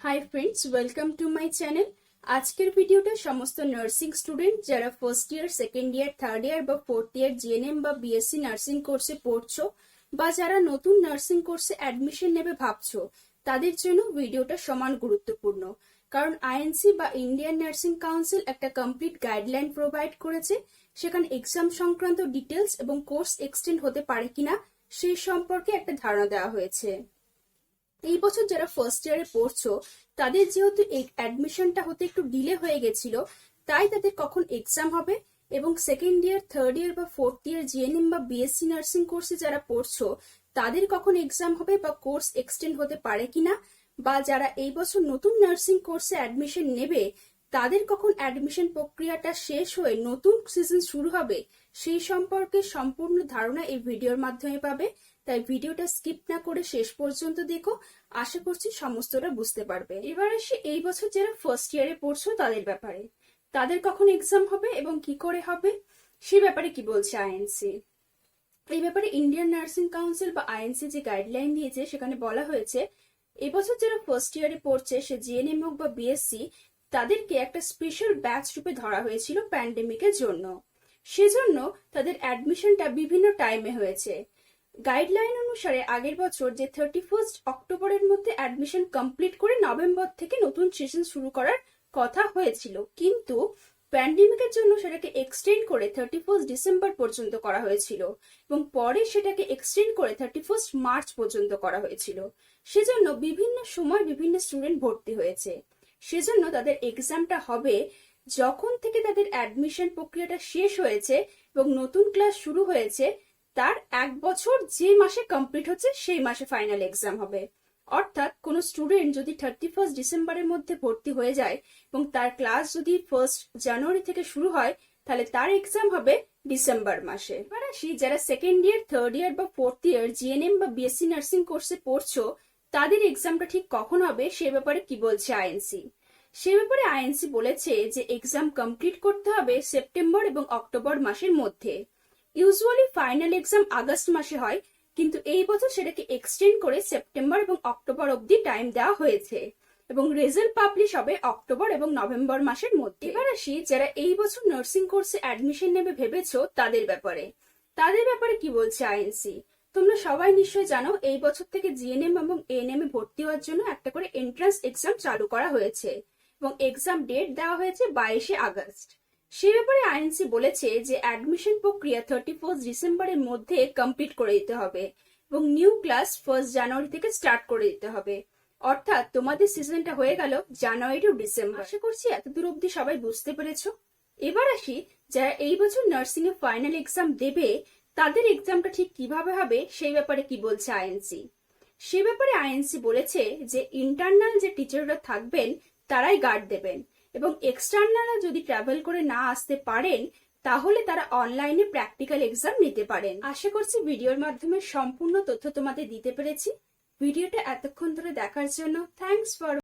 Hi friends, welcome to my channel. আজকের ভিডিওটা সমস্ত নার্সিং স্টুডেন্ট যারা first year, second year, third year বা ফোর্থ ইয়ার জিএনএম বা বিএসসি নার্সিং কোর্সে পড়ছো বা যারা নতুন নার্সিং কোর্সে অ্যাডমিশন নেবে ভাবছো, তাদের জন্য ভিডিওটা সমান গুরুত্বপূর্ণ। কারণ আইএনসি বা ইন্ডিয়ান নার্সিং কাউন্সিল একটা কমপ্লিট গাইডলাইন প্রোভাইড করেছে। সেখানে এক্সাম সংক্রান্ত ডিটেলস এবং কোর্স এক্সটেন্ড হতে পারে কিনা সেই সম্পর্কে একটা ধারণা দেওয়া হয়েছে। এই বছর যারা ফার্স্ট ইয়ারে পড়ছো তাদের যেহেতু এই অ্যাডমিশনটা হতে একটু ডিলে হয়ে গেছিল, তাই তাদের কখন এক্সাম হবে এবং সেকেন্ড ইয়ার, থার্ড ইয়ার বা ফোর্থ ইয়ার জিএনএম বা বিএসসি নার্সিং কোর্সে যারা পড়ছো তাদের কখন এক্সাম হবে বা কোর্স এক্সটেন্ড হতে পারে কিনা, বা যারা এই বছর নতুন নার্সিং কোর্সে অ্যাডমিশন নেবে তাদের কখন অ্যাডমিশন প্রক্রিয়াটা শেষ হয়ে নতুন সিজন শুরু হবে সেই সম্পর্কে সম্পূর্ণ ধারণা এই ভিডিওর মাধ্যমে পাবে। তাই ভিডিওটা স্কিপ না করে শেষ পর্যন্ত দেখো, আশা করছি সমস্তটা বুঝতে পারবে। এবার আসি এই বছর যারা ফার্স্ট ইয়ারে পড়ছো তাদের ব্যাপারে। তাদের কখন এক্সাম হবে এবং কি করে হবে সে ব্যাপারে কি বলছে আইএনসি। এই ব্যাপারে ইন্ডিয়ান নার্সিং কাউন্সিল বা আইএনসি যে গাইডলাইন দিয়েছে সেখানে বলা হয়েছে এবছর যারা ফার্স্ট ইয়ারে পড়ছে, সে জিএনএম হোক বা বিএসসি, তাদেরকে একটা স্পেশাল ব্যাচ রূপে ধরা হয়েছিল প্যান্ডেমিকের জন্য। সেজন্য তাদের অ্যাডমিশনটা বিভিন্ন টাইমে হয়েছে। গাইডলাইন অনুসারে আগের বছর যে 31 অক্টোবরের মধ্যে অ্যাডমিশন কমপ্লিট করে নভেম্বর থেকে নতুন সেশন শুরু করার কথা হয়েছিল, কিন্তু প্যান্ডেমিকের জন্য সেটাকে এক্সটেন্ড করে 31 ডিসেম্বর পর্যন্ত করা হয়েছিল এবং পরে সেটাকে এক্সটেন্ড করে 31 মার্চ পর্যন্ত করা হয়েছিল। সেজন্য বিভিন্ন সময় বিভিন্ন স্টুডেন্ট ভর্তি হয়েছে। সেজন্য তাদের এক্সামটা হবে যখন থেকে তাদের অ্যাডমিশন প্রক্রিয়াটা শেষ হয়েছে এবং নতুন ক্লাস শুরু হয়েছে তার এক বছর যে মাসে কমপ্লিট হচ্ছে সেই মাসে ফাইনাল এক্সাম হবে। অর্থাৎ কোনো স্টুডেন্ট যদি 31 ডিসেম্বরের মধ্যে ভর্তি হয়ে যায় এবং তার ক্লাস যদি 1 জানুয়ারি থেকে শুরু হয় তাহলে তার এক্সাম হবে ডিসেম্বর মাসে। এবার আসি যারা সেকেন্ড ইয়ার, থার্ড ইয়ার বা ফোর্থ ইয়ার জিএনএম বা বিএসসি নার্সিং কোর্সে পড়ছো তাদের এক্সামটা ঠিক কখন হবে সে ব্যাপারে কি বলছে আইএনসি। সে ব্যাপারে আইএনসি বলেছে যে এক্সাম কমপ্লিট করতে হবে সেপ্টেম্বর এবং অক্টোবর মাসের মধ্যে। ইউজুয়ালি ফাইনাল এক্সাম আগস্ট মাসে হয়, কিন্তু এই বছর সেটাকে এক্সটেন্ড করে সেপ্টেম্বর এবং অক্টোবর অবধি টাইম দেওয়া হয়েছে এবং রেজাল্ট পাবলিশ হবে অক্টোবর এবং নভেম্বর মাসের মধ্যে। এবার আসি যারা এই বছর নার্সিং কোর্সে অ্যাডমিশন নেবে ভেবেছো তাদের ব্যাপারে। তাদের ব্যাপারে কি বলছে আইএনসি। তোমরা সবাই নিশ্চয়ই জানো এই বছর থেকে জিএনএম এবং এএনএম এ ভর্তি হওয়ার জন্য একটা করে এন্ট্রান্স এক্সাম চালু করা হয়েছে এবং এক্সাম ডেট দেওয়া হয়েছে 22 আগস্ট। সে ব্যাপারে আইএনসি বলেছে যে অ্যাডমিশন প্রক্রিয়া 31 ডিসেম্বরের মধ্যে কমপ্লিট করে দিতে হবে এবং নিউ ক্লাস 1 জানুয়ারি থেকে স্টার্ট করে দিতে হবে। অর্থাৎ তোমাদের সিজনটা হয়ে গেল জানুয়ারি টু ডিসেম্বর। আশা করছি এতদূর অব্দি সবাই বুঝতে পেরেছো। এবার আসি যারা এই বছর নার্সিং এ ফাইনাল এক্সাম দেবে তাদের এক্সামটা ঠিক কিভাবে হবে সেই ব্যাপারে কি বলছে আইএনসি। সে ব্যাপারে আইএনসি বলেছে যে ইন্টারনাল যে টিচাররা থাকবেন তারাই গার্ড দেবেন এবং এক্সটার্নালরা যদি ট্রাভেল করে না আসতে পারেন তাহলে তারা অনলাইনে প্র্যাকটিক্যাল এক্সাম নিতে পারেন। আশা করছি ভিডিওর মাধ্যমে সম্পূর্ণ তথ্য তোমাদের দিতে পেরেছি। ভিডিওটা এতক্ষণ ধরে দেখার জন্য থ্যাঙ্কস ফর